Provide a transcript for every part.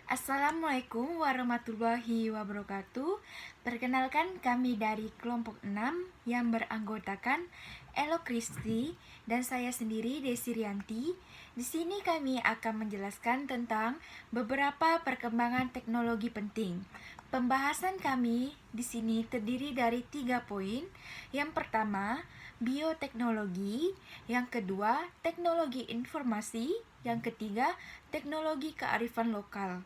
Assalamualaikum warahmatullahi wabarakatuh. Perkenalkan, kami dari kelompok 6 yang beranggotakan Elo Kristi dan saya sendiri Desi Rianti. Di sini kami akan menjelaskan tentang beberapa perkembangan teknologi penting. Pembahasan kami di sini terdiri dari 3 poin. Yang pertama, bioteknologi. Yang kedua, teknologi informasi. Yang ketiga, teknologi kearifan lokal.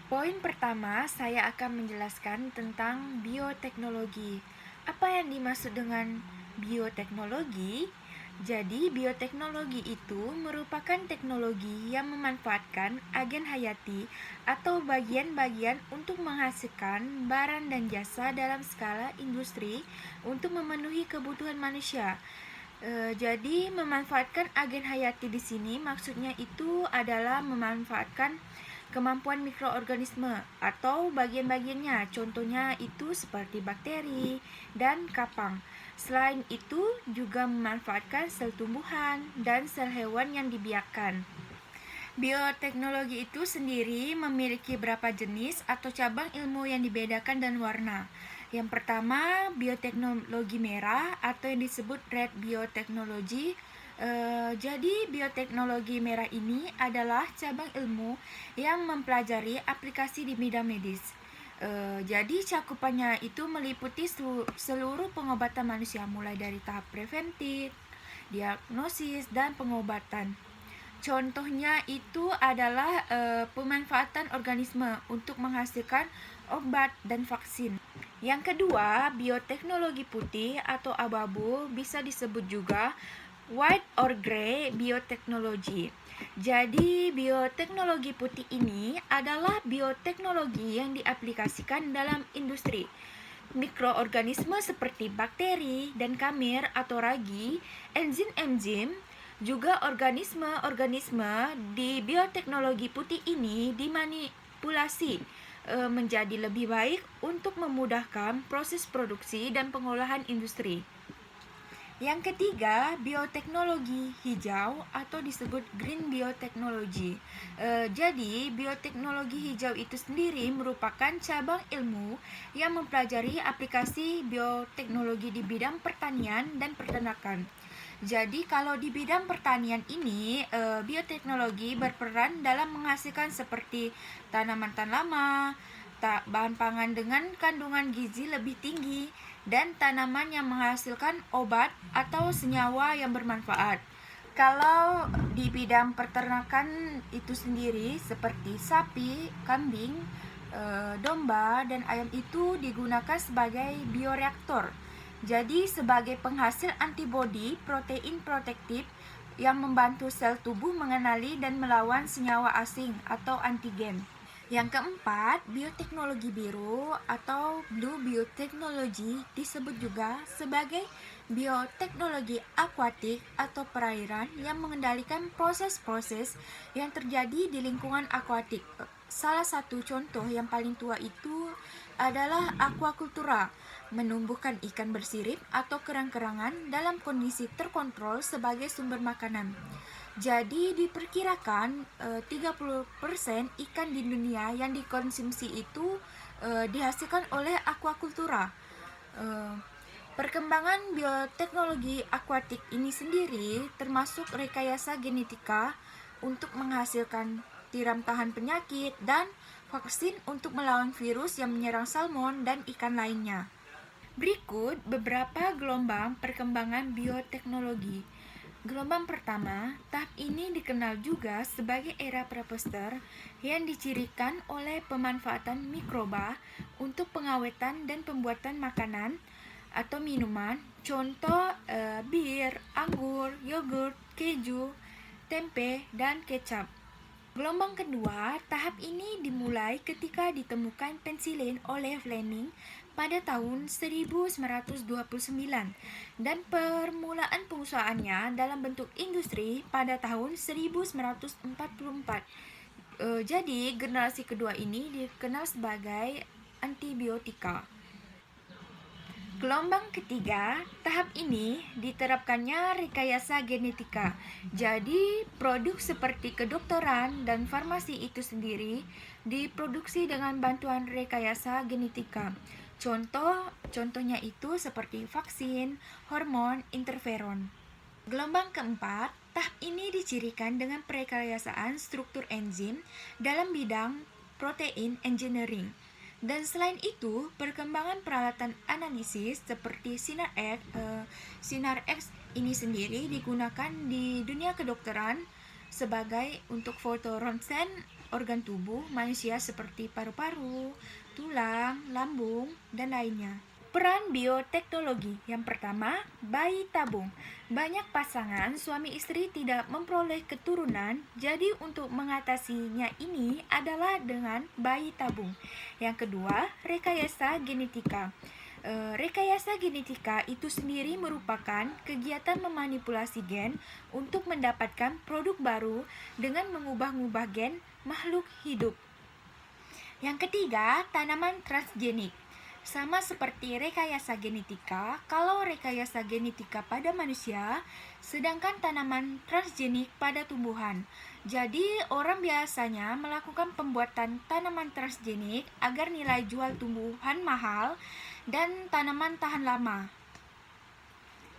Poin pertama, saya akan menjelaskan tentang bioteknologi. Apa yang dimaksud dengan bioteknologi? Jadi, bioteknologi itu merupakan teknologi yang memanfaatkan agen hayati atau bagian-bagian untuk menghasilkan barang dan jasa dalam skala industri untuk memenuhi kebutuhan manusia. Jadi, memanfaatkan agen hayati di sini maksudnya itu adalah memanfaatkan kemampuan mikroorganisme atau bagian-bagiannya, contohnya itu seperti bakteri dan kapang. Selain itu juga memanfaatkan sel tumbuhan dan sel hewan yang dibiarkan. Bioteknologi itu sendiri memiliki beberapa jenis atau cabang ilmu yang dibedakan dan warna. Yang pertama, bioteknologi merah atau yang disebut red biotechnology. Jadi bioteknologi merah ini adalah cabang ilmu yang mempelajari aplikasi di bidang medis. Jadi cakupannya itu meliputi seluruh pengobatan manusia, mulai dari tahap preventif, diagnosis, dan pengobatan. Contohnya itu adalah pemanfaatan organisme untuk menghasilkan obat dan vaksin. Yang kedua, bioteknologi putih atau abu-abu bisa disebut juga white or gray biotechnology. Jadi, bioteknologi putih ini adalah bioteknologi yang diaplikasikan dalam industri. Mikroorganisme seperti bakteri dan kamir atau ragi, enzim-enzim, juga organisme-organisme di bioteknologi putih ini dimanipulasi menjadi lebih baik untuk memudahkan proses produksi dan pengolahan industri. Yang ketiga, bioteknologi hijau atau disebut green biotechnology. Jadi, bioteknologi hijau itu sendiri merupakan cabang ilmu yang mempelajari aplikasi bioteknologi di bidang pertanian dan peternakan. Jadi, kalau di bidang pertanian ini, bioteknologi berperan dalam menghasilkan seperti tanaman-tanaman, bahan pangan dengan kandungan gizi lebih tinggi, dan tanaman yang menghasilkan obat atau senyawa yang bermanfaat. Kalau di bidang peternakan itu sendiri seperti sapi, kambing, domba, dan ayam itu digunakan sebagai bioreaktor. Jadi sebagai penghasil antibodi protein protektif yang membantu sel tubuh mengenali dan melawan senyawa asing atau antigen. Yang keempat, bioteknologi biru atau blue biotechnology disebut juga sebagai bioteknologi akuatik atau perairan yang mengendalikan proses-proses yang terjadi di lingkungan akuatik. Salah satu contoh yang paling tua itu adalah aquacultura, menumbuhkan ikan bersirip atau kerang-kerangan dalam kondisi terkontrol sebagai sumber makanan. Jadi diperkirakan 30% ikan di dunia yang dikonsumsi itu dihasilkan oleh aquacultura. Perkembangan bioteknologi akuatik ini sendiri termasuk rekayasa genetika untuk menghasilkan tiram tahan penyakit dan vaksin untuk melawan virus yang menyerang salmon dan ikan lainnya. Berikut beberapa gelombang perkembangan bioteknologi. Gelombang pertama, tahap ini dikenal juga sebagai era Prepster yang dicirikan oleh pemanfaatan mikroba untuk pengawetan dan pembuatan makanan atau minuman, contoh bir, anggur, yogurt, keju, tempe, dan kecap. Gelombang kedua, tahap ini dimulai ketika ditemukan pensilin oleh Fleming pada tahun 1929 dan permulaan pengusahaannya dalam bentuk industri pada tahun 1944. Jadi generasi kedua ini dikenal sebagai antibiotika. Gelombang ketiga, tahap ini diterapkannya rekayasa genetika. Jadi, produk seperti kedokteran dan farmasi itu sendiri diproduksi dengan bantuan rekayasa genetika. Contohnya itu seperti vaksin, hormon, interferon. Gelombang keempat, tahap ini dicirikan dengan perekayasaan struktur enzim dalam bidang protein engineering. Dan selain itu, perkembangan peralatan analisis seperti Sinar X ini sendiri digunakan di dunia kedokteran sebagai untuk foto ronsen organ tubuh manusia seperti paru-paru, tulang, lambung, dan lainnya. Peran bioteknologi. Yang pertama, bayi tabung. Banyak pasangan suami istri tidak memperoleh keturunan, jadi untuk mengatasinya ini adalah dengan bayi tabung. Yang kedua, rekayasa genetika. Rekayasa genetika itu sendiri merupakan kegiatan memanipulasi gen untuk mendapatkan produk baru dengan mengubah-ubah gen makhluk hidup. Yang ketiga, tanaman transgenik. Sama seperti rekayasa genetika, kalau rekayasa genetika pada manusia, sedangkan tanaman transgenik pada tumbuhan. Jadi, orang biasanya melakukan pembuatan tanaman transgenik agar nilai jual tumbuhan mahal dan tanaman tahan lama.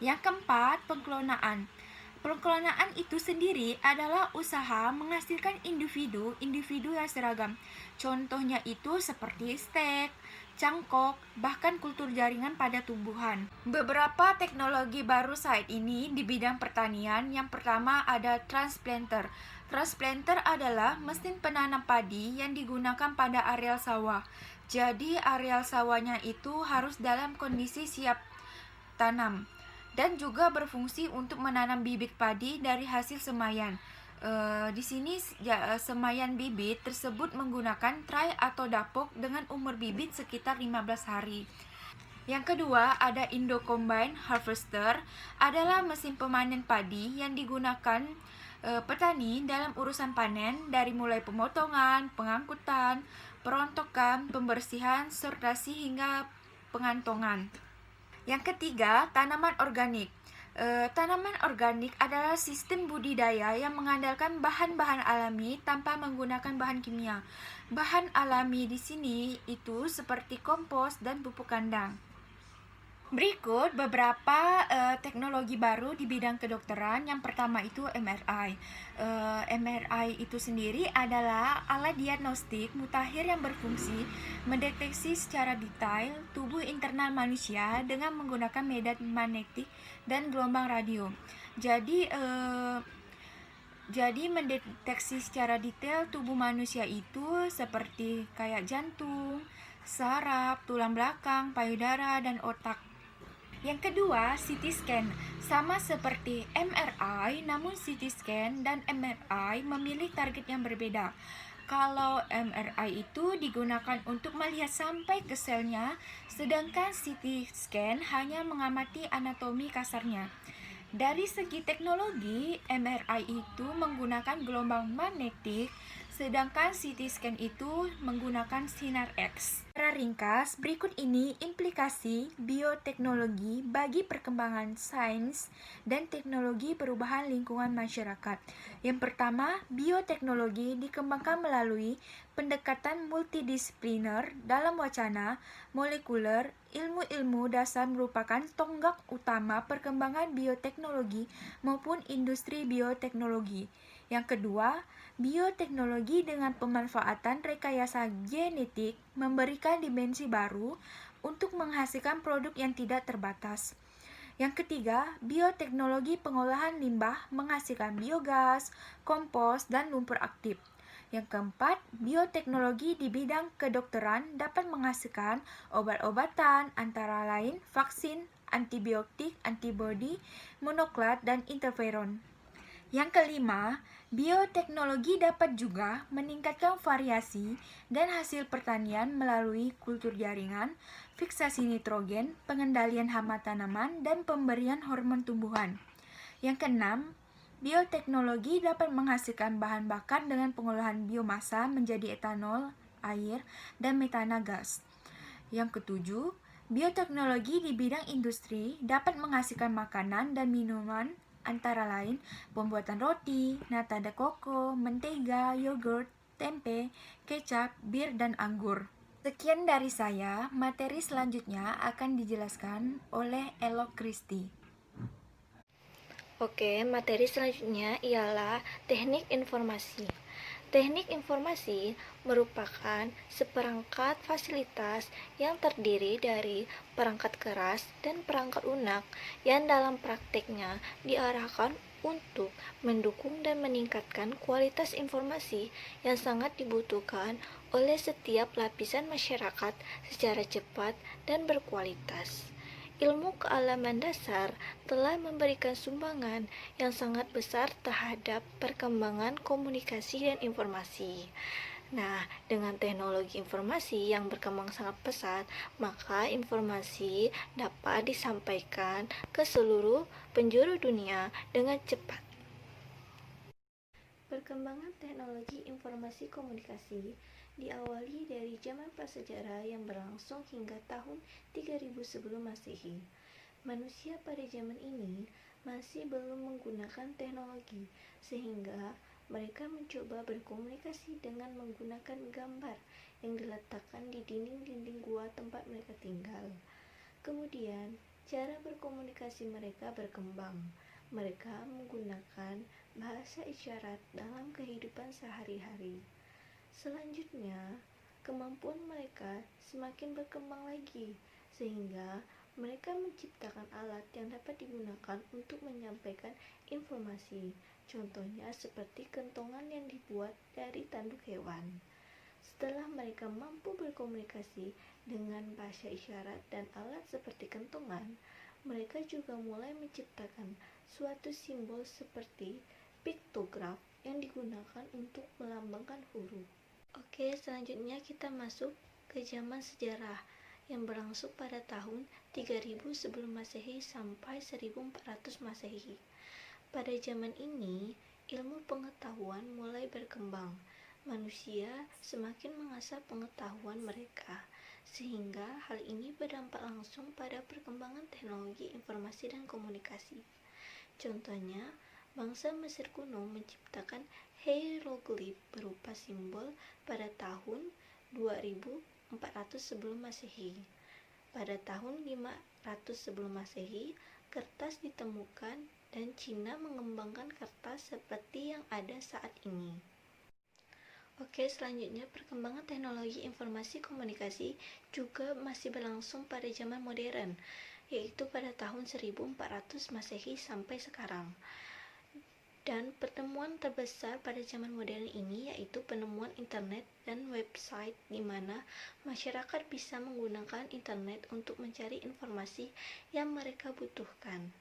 Yang keempat, pengklonaan. Pengklonaan itu sendiri adalah usaha menghasilkan individu yang seragam. Contohnya itu seperti stek, cangkok, bahkan kultur jaringan pada tumbuhan. Beberapa teknologi baru saat ini di bidang pertanian. Yang pertama ada transplanter. Transplanter adalah mesin penanam padi yang digunakan pada areal sawah. Jadi areal sawahnya itu harus dalam kondisi siap tanam dan juga berfungsi untuk menanam bibit padi dari hasil semaian. Di sini semaian bibit tersebut menggunakan tray atau dapok dengan umur bibit sekitar 15 hari. Yang kedua ada Indo Combine Harvester, adalah mesin pemanen padi yang digunakan petani dalam urusan panen dari mulai pemotongan, pengangkutan, perontokan, pembersihan, sortasi hingga pengantongan. Yang ketiga, tanaman organik. Tanaman organik adalah sistem budidaya yang mengandalkan bahan-bahan alami tanpa menggunakan bahan kimia. Bahan alami di sini itu seperti kompos dan pupuk kandang. Berikut beberapa teknologi baru di bidang kedokteran. Yang pertama itu MRI. MRI itu sendiri adalah alat diagnostik mutakhir yang berfungsi mendeteksi secara detail tubuh internal manusia dengan menggunakan medan magnetik dan gelombang radio. Jadi mendeteksi secara detail tubuh manusia itu seperti kayak jantung, saraf, tulang belakang, payudara, dan otak. Yang kedua, CT scan. Sama seperti MRI, namun CT scan dan MRI memilih target yang berbeda. Kalau MRI itu digunakan untuk melihat sampai ke selnya, sedangkan CT scan hanya mengamati anatomi kasarnya. Dari segi teknologi, MRI itu menggunakan gelombang magnetik, sedangkan CT scan itu menggunakan sinar X. Secara ringkas, berikut ini implikasi bioteknologi bagi perkembangan sains dan teknologi perubahan lingkungan masyarakat. Yang pertama, bioteknologi dikembangkan melalui pendekatan multidisipliner dalam wacana molekuler. Ilmu-ilmu dasar merupakan tonggak utama perkembangan bioteknologi maupun industri bioteknologi. Yang kedua, bioteknologi dengan pemanfaatan rekayasa genetik memberikan dimensi baru untuk menghasilkan produk yang tidak terbatas. Yang ketiga, bioteknologi pengolahan limbah menghasilkan biogas, kompos, dan lumpur aktif. Yang keempat, bioteknologi di bidang kedokteran dapat menghasilkan obat-obatan antara lain vaksin, antibiotik, antibodi, monoklat, dan interferon. Yang kelima, bioteknologi dapat juga meningkatkan variasi dan hasil pertanian melalui kultur jaringan, fiksasi nitrogen, pengendalian hama tanaman, dan pemberian hormon tumbuhan. Yang keenam, bioteknologi dapat menghasilkan bahan bakar dengan pengolahan biomasa menjadi etanol, air, dan metana gas. Yang ketujuh, Bioteknologi di bidang industri dapat menghasilkan makanan dan minuman antara lain pembuatan roti, nata de coco, mentega, yogurt, tempe, kecap, bir, dan anggur. Sekian dari saya, materi selanjutnya akan dijelaskan oleh Elok Kristi. Oke, materi selanjutnya ialah teknik informasi. Teknik informasi merupakan seperangkat fasilitas yang terdiri dari perangkat keras dan perangkat lunak yang dalam prakteknya diarahkan untuk mendukung dan meningkatkan kualitas informasi yang sangat dibutuhkan oleh setiap lapisan masyarakat secara cepat dan berkualitas. Ilmu kealaman dasar telah memberikan sumbangan yang sangat besar terhadap perkembangan komunikasi dan informasi. Nah, dengan teknologi informasi yang berkembang sangat pesat, maka informasi dapat disampaikan ke seluruh penjuru dunia dengan cepat. Perkembangan teknologi informasi komunikasi diawali dari zaman prasejarah yang berlangsung hingga tahun 3000 sebelum Masehi. Manusia pada zaman ini masih belum menggunakan teknologi, sehingga mereka mencoba berkomunikasi dengan menggunakan gambar yang diletakkan di dinding-dinding gua tempat mereka tinggal. Kemudian, cara berkomunikasi mereka berkembang. Mereka menggunakan bahasa isyarat dalam kehidupan sehari-hari. Selanjutnya, kemampuan mereka semakin berkembang lagi, sehingga mereka menciptakan alat yang dapat digunakan untuk menyampaikan informasi. Contohnya seperti kentongan yang dibuat dari tanduk hewan. Setelah mereka mampu berkomunikasi dengan bahasa isyarat dan alat seperti kentongan, mereka juga mulai menciptakan suatu simbol seperti piktograf yang digunakan untuk melambangkan huruf. Oke, selanjutnya kita masuk ke zaman sejarah yang berlangsung pada tahun 3000 sebelum Masehi sampai 1400 Masehi. Pada zaman ini, ilmu pengetahuan mulai berkembang. Manusia semakin mengasah pengetahuan mereka, sehingga hal ini berdampak langsung pada perkembangan teknologi informasi dan komunikasi. Contohnya, bangsa Mesir kuno menciptakan hieroglif berupa simbol pada tahun 2400 sebelum Masehi. Pada tahun 500 sebelum Masehi, kertas ditemukan dan Cina mengembangkan kertas seperti yang ada saat ini. Oke, selanjutnya perkembangan teknologi informasi komunikasi juga masih berlangsung pada zaman modern, yaitu pada tahun 1400 Masehi sampai sekarang. Dan pertemuan terbesar pada zaman modern ini yaitu penemuan internet dan website di mana masyarakat bisa menggunakan internet untuk mencari informasi yang mereka butuhkan.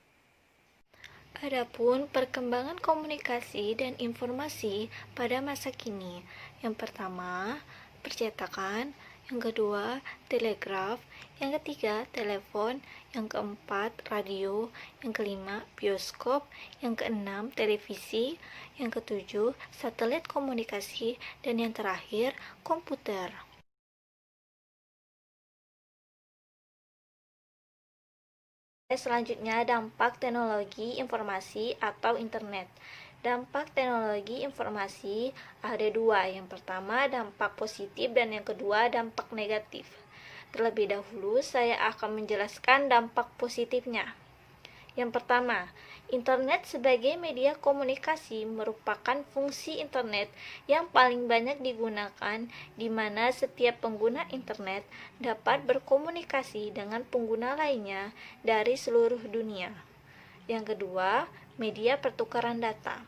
Adapun perkembangan komunikasi dan informasi pada masa kini. Yang pertama, percetakan, yang kedua, telegraf, yang ketiga, telepon, yang keempat, radio, yang kelima, bioskop, yang keenam, televisi, yang ketujuh, satelit komunikasi, dan yang terakhir, komputer. Selanjutnya, dampak teknologi informasi atau internet. Dampak teknologi informasi ada dua. Yang pertama, dampak positif dan yang kedua, dampak negatif. Terlebih dahulu, saya akan menjelaskan dampak positifnya. Yang pertama, internet sebagai media komunikasi merupakan fungsi internet yang paling banyak digunakan di mana setiap pengguna internet dapat berkomunikasi dengan pengguna lainnya dari seluruh dunia. Yang kedua, media pertukaran data.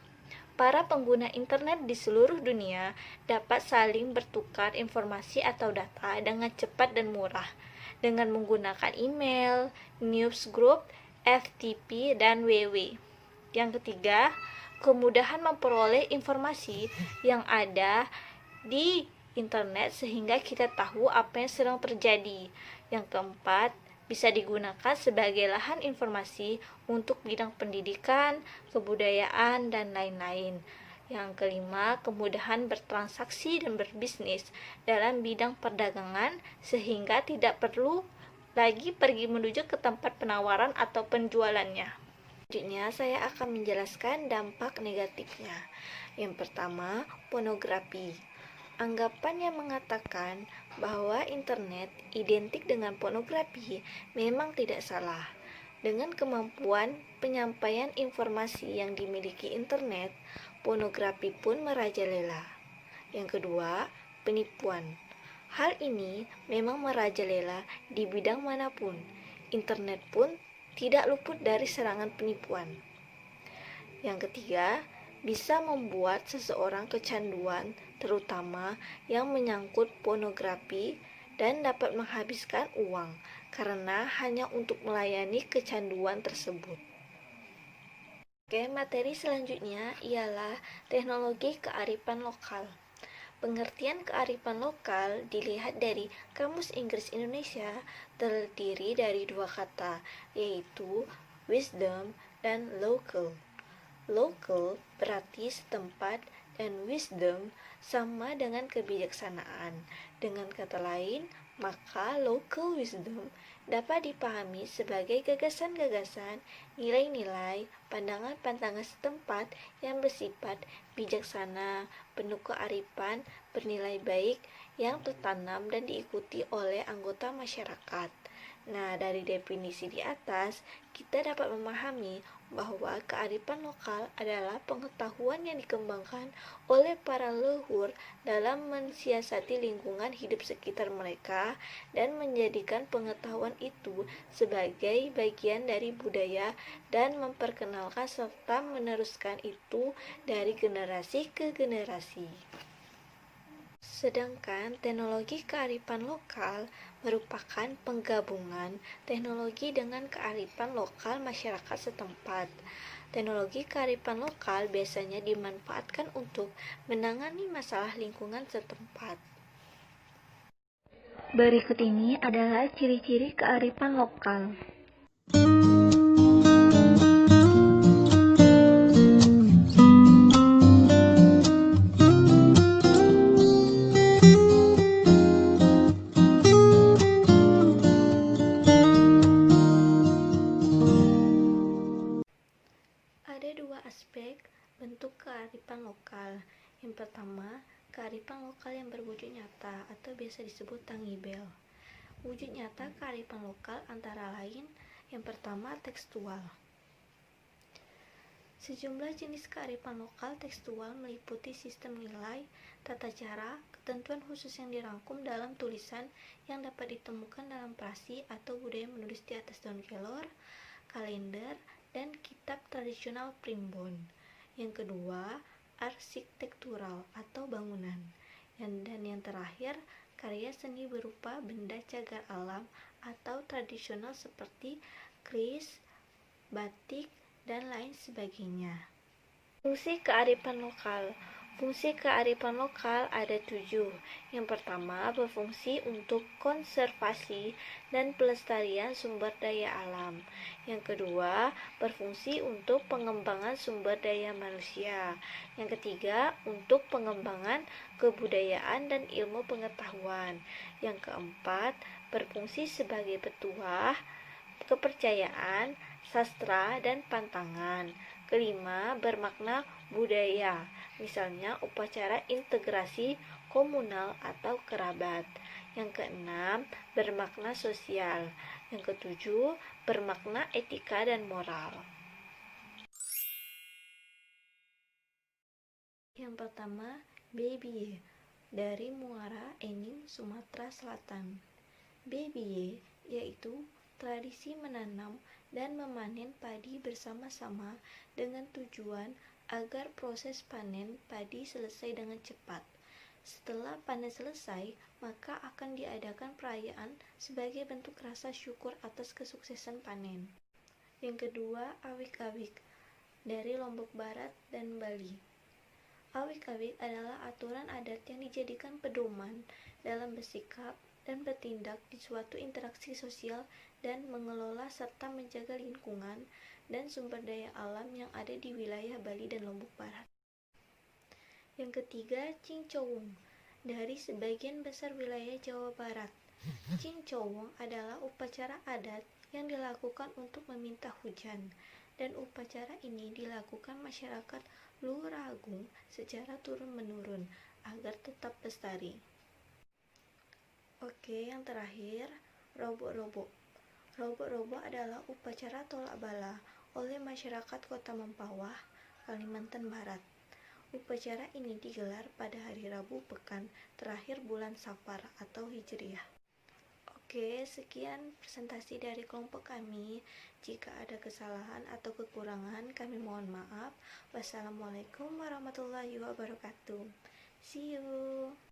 Para pengguna internet di seluruh dunia dapat saling bertukar informasi atau data dengan cepat dan murah dengan menggunakan email, newsgroup, FTP, dan WW. Yang ketiga, kemudahan memperoleh informasi yang ada di internet sehingga kita tahu apa yang sedang terjadi. Yang keempat, bisa digunakan sebagai lahan informasi untuk bidang pendidikan, kebudayaan, dan lain-lain. Yang kelima, kemudahan bertransaksi dan berbisnis dalam bidang perdagangan sehingga tidak perlu lagi pergi menuju ke tempat penawaran atau penjualannya. Selanjutnya, saya akan menjelaskan dampak negatifnya. Yang pertama, pornografi. Anggapan yang mengatakan bahwa internet identik dengan pornografi memang tidak salah. Dengan kemampuan penyampaian informasi yang dimiliki internet, pornografi pun merajalela. Yang kedua, penipuan. Hal ini memang merajalela di bidang manapun. Internet pun tidak luput dari serangan penipuan. Yang ketiga, bisa membuat seseorang kecanduan, terutama yang menyangkut pornografi, dan dapat menghabiskan uang karena hanya untuk melayani kecanduan tersebut. Oke, materi selanjutnya ialah teknologi kearifan lokal. Pengertian kearifan lokal dilihat dari Kamus Inggris Indonesia terdiri dari dua kata, yaitu wisdom dan local. Local berarti setempat dan wisdom sama dengan kebijaksanaan. Dengan kata lain, maka local wisdom dapat dipahami sebagai gagasan-gagasan, nilai-nilai, pandangan-pandangan setempat yang bersifat bijaksana, penuh kearifan, bernilai baik, yang tertanam dan diikuti oleh anggota masyarakat. Nah, dari definisi di atas, kita dapat memahami bahwa kearifan lokal adalah pengetahuan yang dikembangkan oleh para leluhur dalam mensiasati lingkungan hidup sekitar mereka dan menjadikan pengetahuan itu sebagai bagian dari budaya dan memperkenalkan serta meneruskan itu dari generasi ke generasi. Sedangkan teknologi kearifan lokal merupakan penggabungan teknologi dengan kearifan lokal masyarakat setempat. Teknologi kearifan lokal biasanya dimanfaatkan untuk menangani masalah lingkungan setempat. Berikut ini adalah ciri-ciri kearifan lokal. Ada dua aspek bentuk kearifan lokal. Yang pertama, kearifan lokal yang berwujud nyata atau biasa disebut tangibel. Wujud nyata kearifan lokal antara lain yang pertama tekstual. Sejumlah jenis kearifan lokal tekstual meliputi sistem nilai, tata cara, ketentuan khusus yang dirangkum dalam tulisan yang dapat ditemukan dalam prasi atau budaya menulis di atas daun kelor, kalender, dan kitab tradisional primbon. Yang kedua, arsitektural atau bangunan. Dan yang terakhir, karya seni berupa benda cagar alam atau tradisional seperti keris, batik, dan lain sebagainya. Fungsi kearifan lokal. Fungsi kearifan lokal ada 7. Yang pertama, berfungsi untuk konservasi dan pelestarian sumber daya alam. Yang kedua, berfungsi untuk pengembangan sumber daya manusia. Yang ketiga, untuk pengembangan kebudayaan dan ilmu pengetahuan. Yang keempat, berfungsi sebagai petuah, kepercayaan, sastra, dan pantangan. Kelima, bermakna budaya, misalnya upacara integrasi komunal atau kerabat. Yang keenam, bermakna sosial. Yang ketujuh, bermakna etika dan moral. Yang pertama, Bebiye dari Muara Enim, Sumatera Selatan. Bebiye yaitu tradisi menanam dan memanen padi bersama-sama dengan tujuan agar proses panen padi selesai dengan cepat. Setelah panen selesai, maka akan diadakan perayaan sebagai bentuk rasa syukur atas kesuksesan panen. Yang kedua, awik-awik dari Lombok Barat dan Bali. Awik-awik adalah aturan adat yang dijadikan pedoman dalam bersikap dan bertindak di suatu interaksi sosial dan mengelola serta menjaga lingkungan dan sumber daya alam yang ada di wilayah Bali dan Lombok Barat. Yang ketiga, Cincowung dari sebagian besar wilayah Jawa Barat. Cincowong adalah upacara adat yang dilakukan untuk meminta hujan, dan upacara ini dilakukan masyarakat Luragung secara turun-menurun agar tetap lestari. Oke, yang terakhir, Robok-robok. Robok-robok adalah upacara tolak bala oleh masyarakat Kota Mempawah, Kalimantan Barat. Upacara ini digelar pada hari Rabu pekan terakhir bulan Safar atau Hijriah. Oke, sekian presentasi dari kelompok kami. Jika ada kesalahan atau kekurangan, kami mohon maaf. Wassalamualaikum warahmatullahi wabarakatuh. See you.